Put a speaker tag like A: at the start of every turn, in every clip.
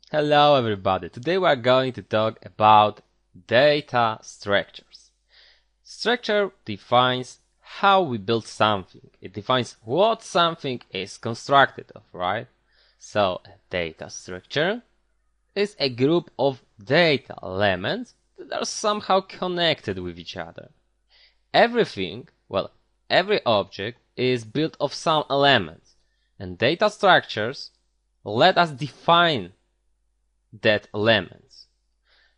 A: Hello everybody, today we are going to talk about data structures. Structure defines how we build something. It defines what something is constructed of, right? So a data structure is a group of data elements that are somehow connected with each other. Everything, well, every object is built of some elements, and data structures let us define that elements.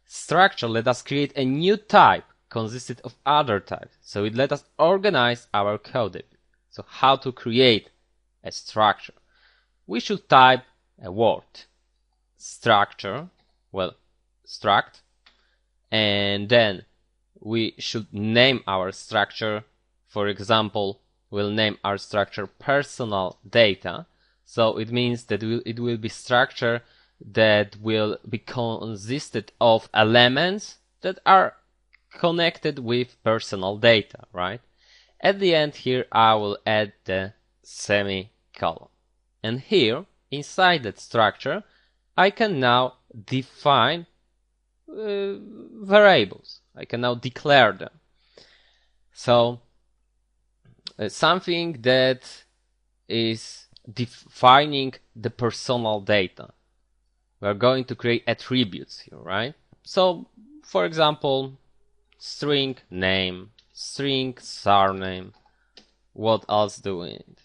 A: Structure let us create a new type consisted of other types, so it let us organize our code a bit. So how to create a structure? We should type a word, structure, well, struct, and then we should name our structure. For example, we'll name our structure personal data, so it means that it will be structure that will be consisted of elements that are connected with personal data, right? At the end here I will add the semicolon. And here, inside that structure, I can now define variables. I can now declare them. So, something that is defining the personal data. We're going to create attributes here, right? So, for example, string name, string surname. What else do we need?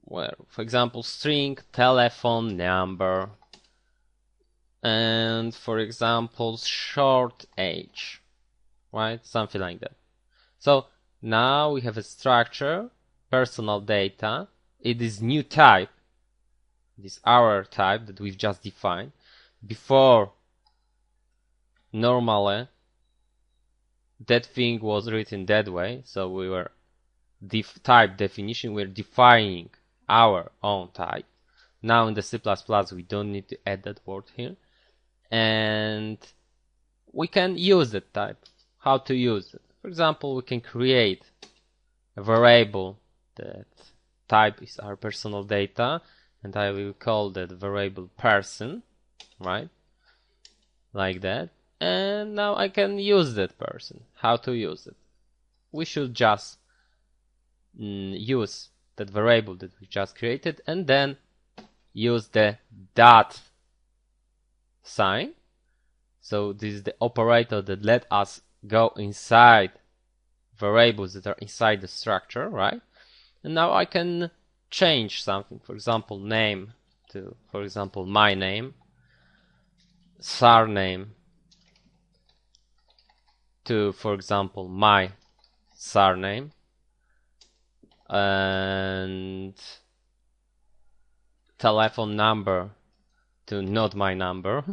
A: Well, for example, string telephone number, and for example, short age, right? Something like that. So now we have a structure, personal data. It is new type. This our type that we've just defined. Before, normally, that thing was written that way, so we were type definition, we're defining our own type. Now in the C++, we don't need to add that word here, and we can use that type. How to use it? For example, we can create a variable that type is our personal data, and I will call that variable person, right? Like that. And now I can use that person. How to use it? We should just use that variable that we just created and then use the dot sign. So this is the operator that let us go inside variables that are inside the structure, right? And now I can change something. For example, name to, for example, my name, surname to, for example, my surname, and telephone number to not my number,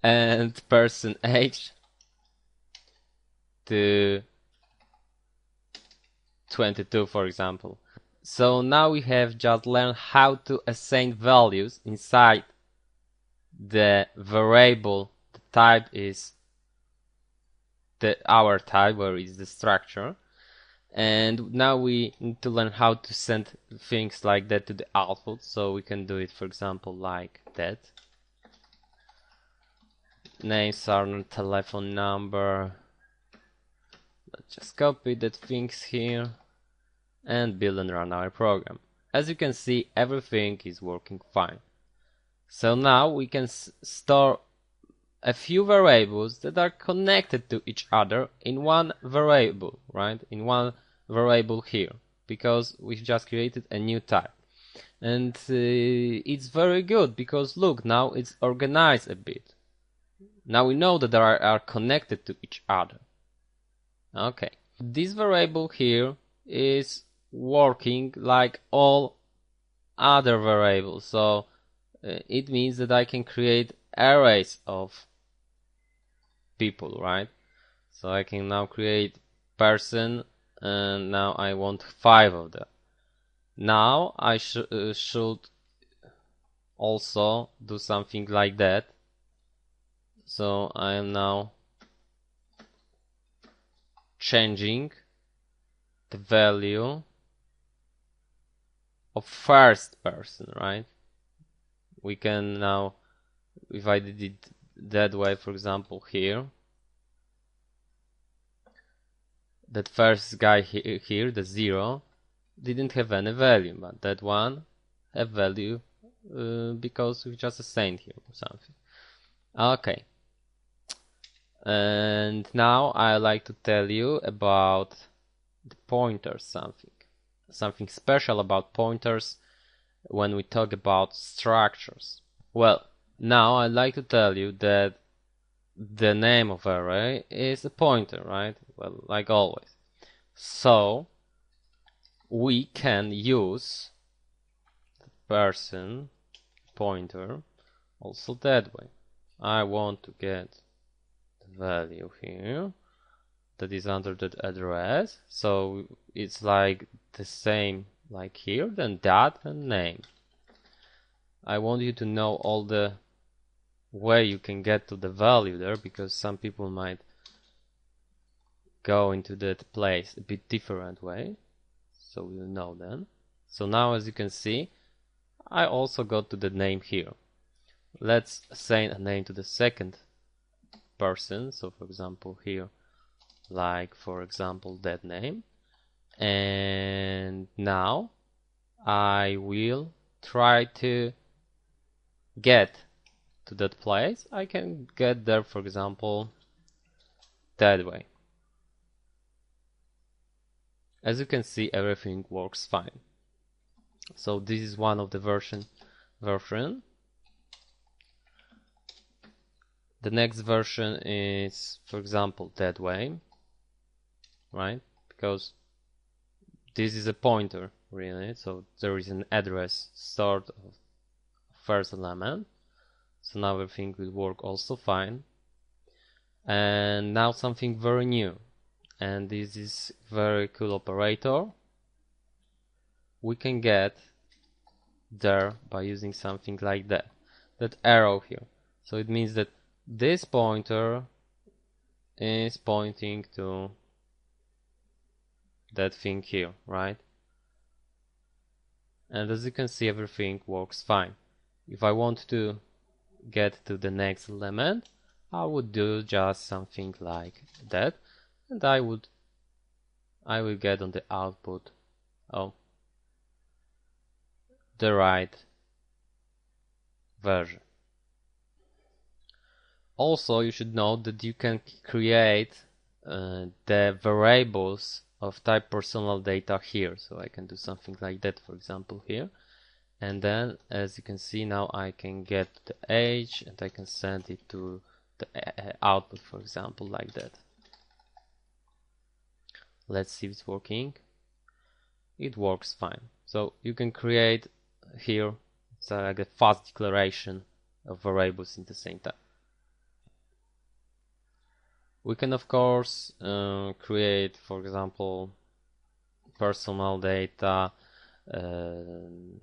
A: and person age to 22, for example. So now we have just learned how to assign values inside the variable. The type is our type, where is the structure, and now we need to learn how to send things like that to the output. So we can do it, for example, like that: name, surname, telephone number. Let's just copy that things here and build and run our program. As you can see, everything is working fine. So now we can store a few variables that are connected to each other in one variable, right? In one variable here, because we've just created a new type. And it's very good because look, now it's organized a bit. Now we know that they are connected to each other. Okay, this variable here is working like all other variables, so it means that I can create arrays of people, right? So I can now create person, and now I want 5 of them. Now I should also do something like that. So I am now changing the value of first person, right? We can now if I did it that way, for example, here, that first guy here, the 0, didn't have any value, but that one have value because we just assigned here or something. Okay. And now I like to tell you about the pointers, something special about pointers when we talk about structures. Well, now I'd like to tell you that the name of array is a pointer, right? Well, like always. So we can use the person pointer also that way. I want to get the value here that is under that address, so it's like the same like here, then that and name. I want you to know all the way you can get to the value there, because some people might go into that place a bit different way, so we'll know then. So now, as you can see, I also got to the name here. Let's assign a name to the second person, so for example here, like for example that name, and now I will try to get to that place. I can get there, for example, that way. As you can see, everything works fine. So this is one of the version. The next version is, for example, that way, right? Because this is a pointer, really. So there is an address stored of first element. So now everything will work also fine. And now something very new. And this is very cool operator. We can get there by using something like that. That arrow here. So it means that this pointer is pointing to that thing here, right? And as you can see, everything works fine. If I want to get to the next element, I would do just something like that, and I will get on the output the right version. Also, you should know that you can create the variables of type personal data here. So I can do something like that, for example, here. And then, as you can see, now I can get the age and I can send it to the output, for example, like that. Let's see if it's working. It works fine. So you can create here, it's like a fast declaration of variables in the same time. We can, of course, create, for example, personal data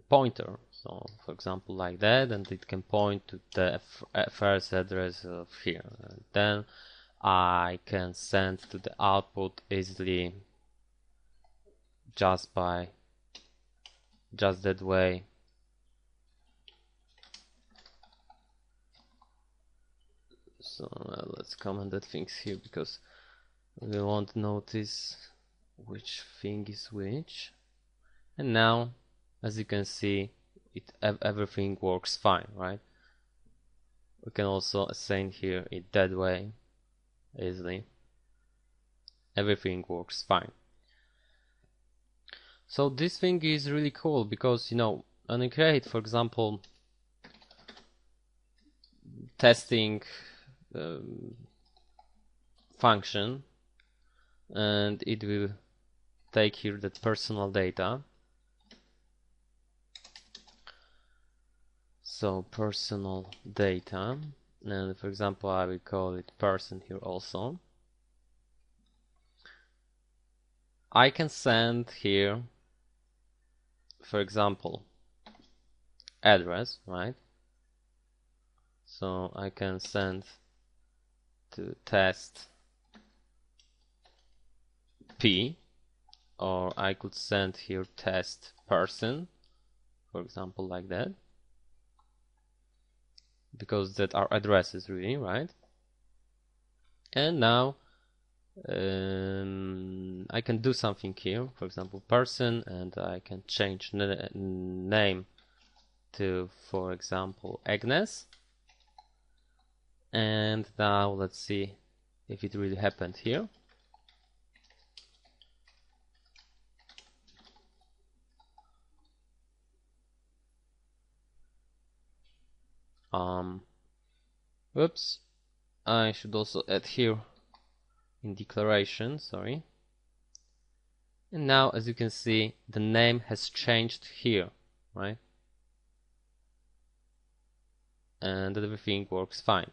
A: pointer. So, for example, like that, and it can point to the first address of here. And then I can send to the output easily just that way. So let's comment that things here, because we won't notice which thing is which. And now, as you can see, everything works fine, right? We can also assign here it that way easily. Everything works fine. So this thing is really cool, because when you create, for example, testing function, and it will take here that personal data. So personal data, and for example, I will call it person here also. I can send here, for example, address, right? So I can send to test P, or I could send here test person, for example, like that. because that are addresses really, right? And now I can do something here, for example person, and I can change name to, for example, Agnes. And now let's see if it really happened here. Whoops, I should also add here in declaration, sorry. And now, as you can see, the name has changed here, right? And everything works fine.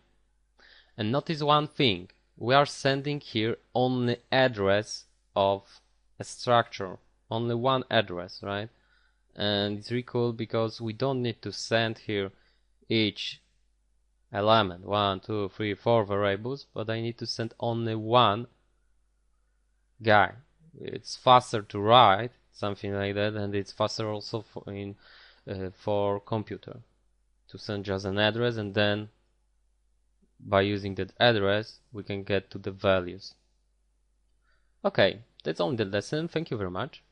A: And notice one thing, we are sending here only address of a structure, only one address, right? And it's really cool because we don't need to send here each element, 1, 2, 3, 4 variables, but I need to send only one guy. It's faster to write something like that, and it's faster also for computer to send just an address, and then by using that address we can get to the values. Okay, that's all in the lesson. Thank you very much.